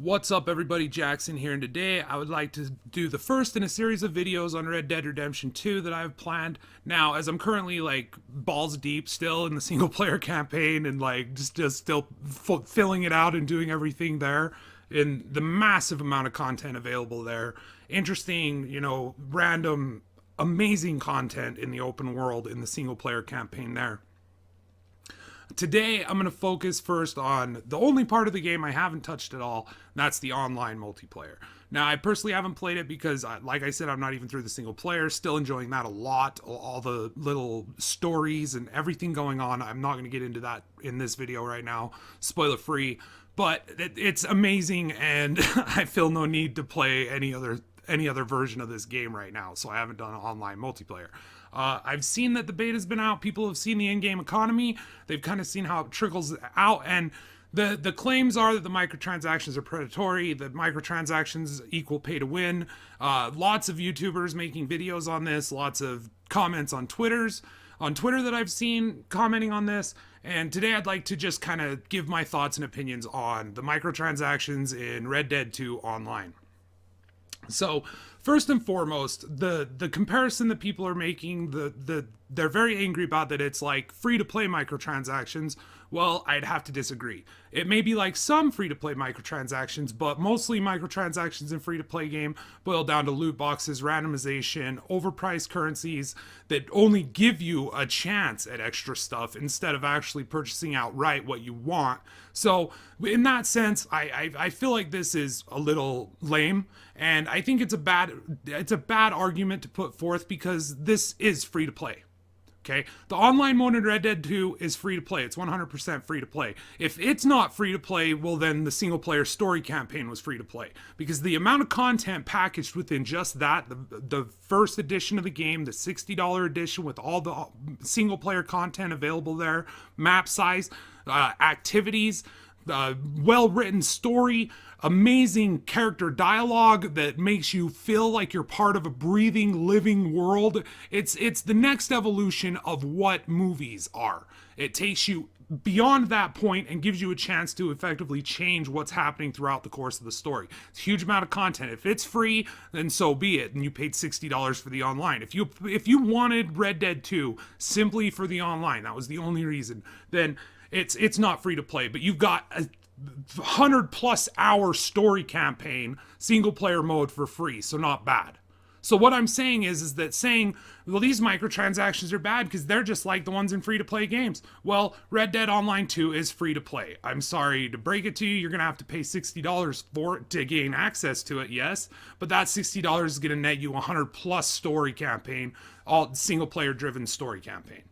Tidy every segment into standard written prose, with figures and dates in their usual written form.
What's up everybody, Jaxxsin here, and today I would like to do the first in a series of videos on Red Dead Redemption 2 that I've planned. Now, as I'm currently like balls deep still in the single player campaign and like just still filling it out and doing everything there in the massive amount of content available there. Interesting, random, amazing content in the open world in the single player campaign there. Today, I'm going to focus first on the only part of the game I haven't touched at all, and that's the online multiplayer. Now, I personally haven't played it because, like I said, I'm not even through the single player, still enjoying that a lot, all the little stories and everything going on. I'm not going to get into that in this video right now, spoiler free, but it's amazing, and I feel no need to play any other version of this game right now, so I haven't done online multiplayer. I've seen that the beta's been out. People have seen the in-game economy. They've kind of seen how it trickles out, and the claims are that the microtransactions are predatory, that microtransactions equal pay to win. Lots of YouTubers making videos on this, lots of comments on Twitter that I've seen commenting on this. And today I'd like to just kind of give my thoughts and opinions on the microtransactions in Red Dead 2 Online. So first and foremost, the comparison that people are making, they're very angry about that it's like free to play microtransactions. Well, I'd have to disagree. It may be like some free to play microtransactions, but mostly microtransactions in free to play game boil down to loot boxes, randomization, overpriced currencies that only give you a chance at extra stuff instead of actually purchasing outright what you want. So in that sense, I feel like this is a little lame, and I think it's a bad argument to put forth because this is free to play. Okay, the online mode in Red Dead 2 is free to play. It's 100% free to play. If it's not free to play, well then the single player story campaign was free to play, because the amount of content packaged within just that, the first edition of the game, the $60 edition with all the single player content available there, map size, activities, well-written story, amazing character dialogue that makes you feel like you're part of a breathing, living world. It's the next evolution of what movies are. It takes you beyond that point and gives you a chance to effectively change what's happening throughout the course of the story. It's a huge amount of content. If it's free, then so be it, and you paid $60 for the online. If you wanted Red Dead 2 simply for the online, that was the only reason, then it's not free to play. But you've got a 100+ hour story campaign, single player mode for free, so not bad. So what I'm saying is that saying, well, these microtransactions are bad because they're just like the ones in free-to-play games. Well, Red Dead Online 2 is free to play. I'm sorry to break it to you. You're going to have to pay $60 for it to gain access to it, yes. But that $60 is going to net you a 100+ story campaign, all single-player driven story campaign,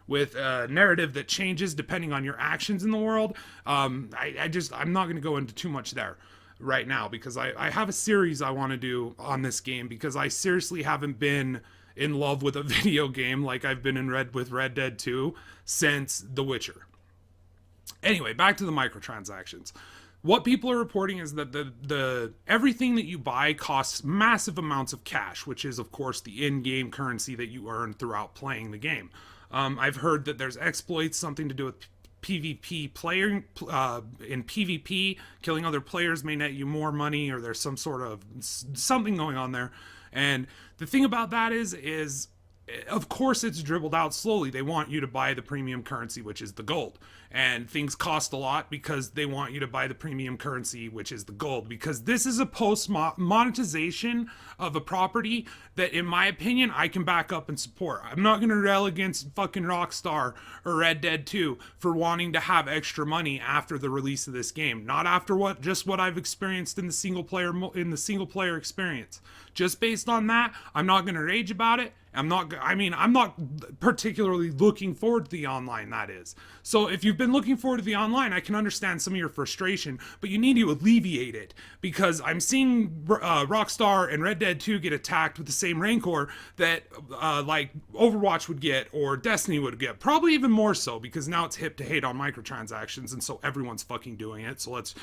with a narrative that changes depending on your actions in the world. I'm not going to go into too much there right now because I have a series I want to do on this game, because I seriously haven't been in love with a video game like I've been with Red Dead 2 since The Witcher. Anyway, back to the microtransactions. What people are reporting is that the everything that you buy costs massive amounts of cash, which is of course the in-game currency that you earn throughout playing the game. I've heard that there's exploits, something to do with PvP playing. In PvP, killing other players may net you more money, or there's some sort of something going on there. And the thing about that is of course it's dribbled out slowly. They want you to buy the premium currency, which is the gold. And things cost a lot because they want you to buy the premium currency, which is the gold. Because this is a post-monetization of a property that, in my opinion, I can back up and support. I'm not going to rail against fucking Rockstar or Red Dead 2 for wanting to have extra money after the release of this game. Not after what I've experienced in the single player experience. Just based on that, I'm not going to rage about it. I'm not particularly looking forward to the online, that is. So if you've been looking forward to the online, I can understand some of your frustration, but you need to alleviate it, because I'm seeing Rockstar and Red Dead 2 get attacked with the same rancor that like Overwatch would get or Destiny would get. Probably even more so, because now it's hip to hate on microtransactions, and so everyone's fucking doing it. So let's,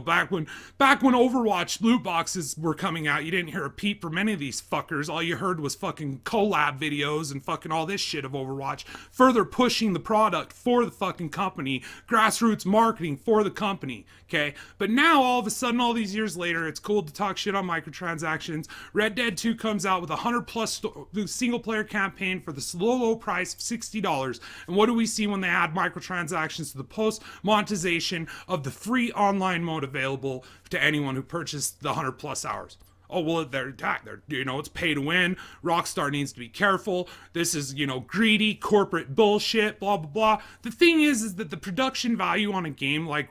back when Overwatch loot boxes were coming out, you didn't hear a peep from any of these fuckers. All you heard was fucking collab collab videos and fucking all this shit of Overwatch, further pushing the product for the fucking company, grassroots marketing for the company, okay? But now, all of a sudden, all these years later, it's cool to talk shit on microtransactions. Red Dead 2 comes out with a 100+ single-player campaign for the low price of $60. And what do we see when they add microtransactions to the post-monetization of the free online mode available to anyone who purchased the 100+ hours? Oh, well, they're it's pay to win. Rockstar needs to be careful. This is, greedy corporate bullshit, blah, blah, blah. The thing is that the production value on a game like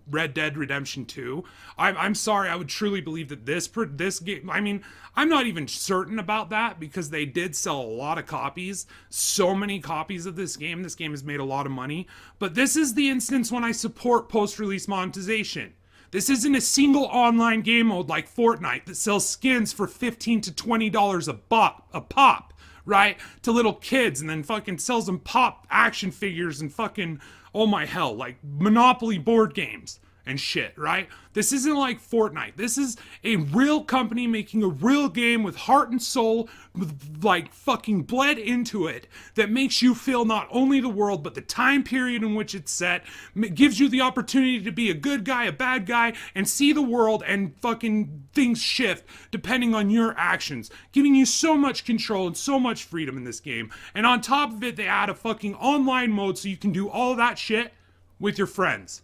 Red Dead Redemption 2, I'm sorry, I would truly believe that this game, I'm not even certain about that because they did sell a lot of copies, so many copies of this game. This game has made a lot of money. But this is the instance when I support post-release monetization. This isn't a single online game mode like Fortnite that sells skins for $15 to $20 a pop, right? To little kids, and then fucking sells them pop action figures and fucking, oh my hell, like Monopoly board games and shit, right? This isn't like Fortnite. This is a real company making a real game with heart and soul, with like fucking bled into it, that makes you feel not only the world, but the time period in which it's set. It gives you the opportunity to be a good guy, a bad guy, and see the world, and fucking things shift depending on your actions, giving you so much control and so much freedom in this game. And on top of it, they add a fucking online mode so you can do all that shit with your friends.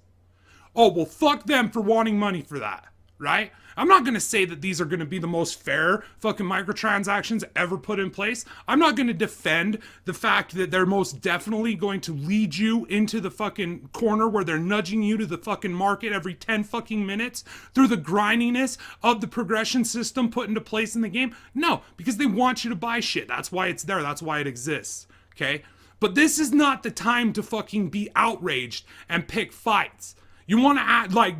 Oh, well, fuck them for wanting money for that, right? I'm not going to say that these are going to be the most fair fucking microtransactions ever put in place. I'm not going to defend the fact that they're most definitely going to lead you into the fucking corner where they're nudging you to the fucking market every 10 fucking minutes through the grindiness of the progression system put into place in the game. No, because they want you to buy shit. That's why it's there. That's why it exists, okay? But this is not the time to fucking be outraged and pick fights. You want to act like,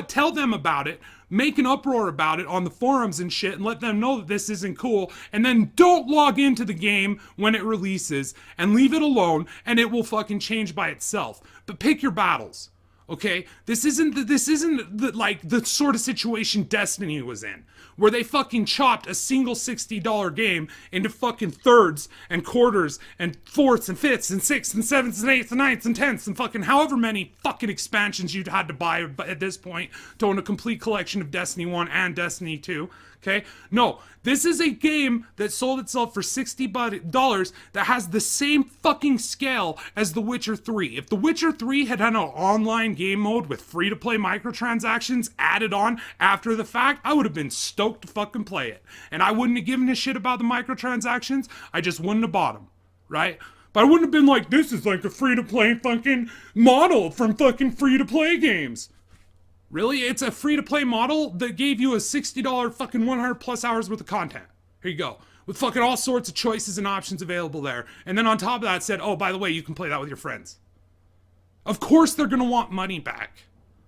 tell them about it, make an uproar about it on the forums and shit, and let them know that this isn't cool, and then don't log into the game when it releases, and leave it alone, and it will fucking change by itself. But pick your battles, okay? This isn't the sort of situation Destiny was in, where they fucking chopped a single $60 game into fucking thirds and quarters and fourths and fifths and sixths and sevenths and eighths and ninths and tenths and fucking however many fucking expansions you'd had to buy at this point to own a complete collection of Destiny 1 and Destiny 2. Okay? No, this is a game that sold itself for $60 that has the same fucking scale as The Witcher 3. If The Witcher 3 had an online game mode with free-to-play microtransactions added on after the fact, I would have been stoked to fucking play it. And I wouldn't have given a shit about the microtransactions. I just wouldn't have bought them, right? But I wouldn't have been like, this is like a free-to-play fucking model from fucking free-to-play games. Really? It's a free-to-play model that gave you a $60 fucking 100+ hours worth of content. Here you go. With fucking all sorts of choices and options available there. And then on top of that said, oh, by the way, you can play that with your friends. Of course they're gonna want money back.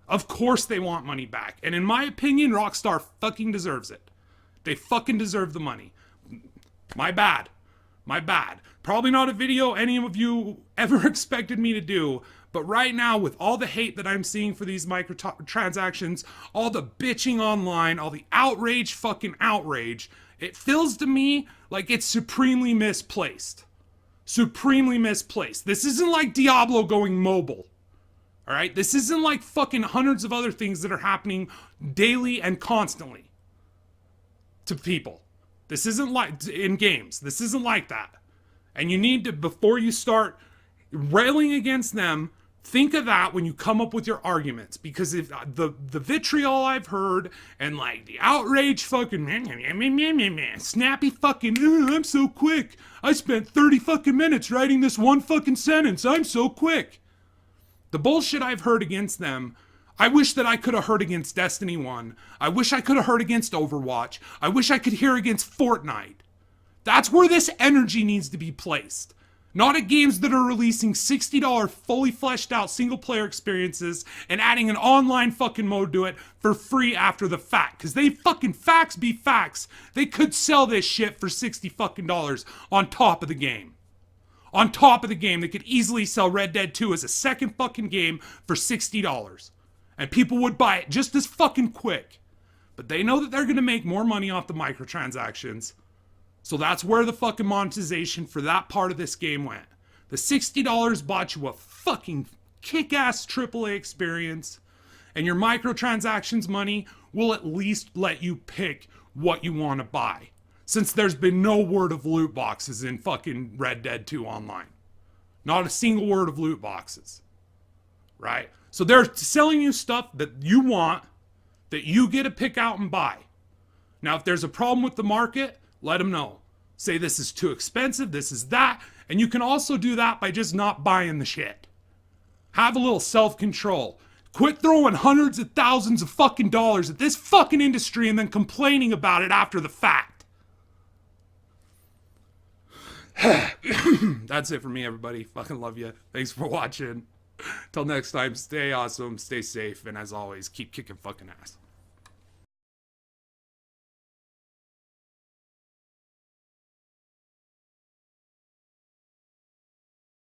Of course they want money back. And in my opinion, Rockstar fucking deserves it. They fucking deserve the money. My bad. My bad. Probably not a video any of you ever expected me to do. But right now, with all the hate that I'm seeing for these microtransactions, all the bitching online, all the fucking outrage, it feels to me like it's supremely misplaced. Supremely misplaced. This isn't like Diablo going mobile. Alright? This isn't like fucking hundreds of other things that are happening daily and constantly to people. This isn't like in games. This isn't like that. And you need to, before you start railing against them, think of that when you come up with your arguments, because if the vitriol I've heard and like the outrage fucking snappy fucking I'm so quick. I spent 30 fucking minutes writing this one fucking sentence. I'm so quick. The bullshit I've heard against them, I wish that I could have heard against Destiny 1. I wish I could have heard against Overwatch. I wish I could hear against Fortnite. That's where this energy needs to be placed. Not at games that are releasing $60 fully fleshed out single player experiences and adding an online fucking mode to it for free after the fact. Cause they fucking facts be facts. They could sell this shit for $60 fucking on top of the game. On top of the game, they could easily sell Red Dead 2 as a second fucking game for $60. And people would buy it just as fucking quick. But they know that they're gonna make more money off the microtransactions. So that's where the fucking monetization for that part of this game went. The $60 bought you a fucking kick-ass AAA experience, and your microtransactions money will at least let you pick what you want to buy. Since there's been no word of loot boxes in fucking Red Dead 2 Online. Not a single word of loot boxes. Right? So they're selling you stuff that you want, that you get to pick out and buy. Now, if there's a problem with the market, let them know. Say this is too expensive, this is that. And you can also do that by just not buying the shit. Have a little self-control. Quit throwing hundreds of thousands of fucking dollars at this fucking industry and then complaining about it after the fact. That's it for me, everybody. Fucking love you. Thanks for watching. Till next time, stay awesome, stay safe, and as always, keep kicking fucking ass.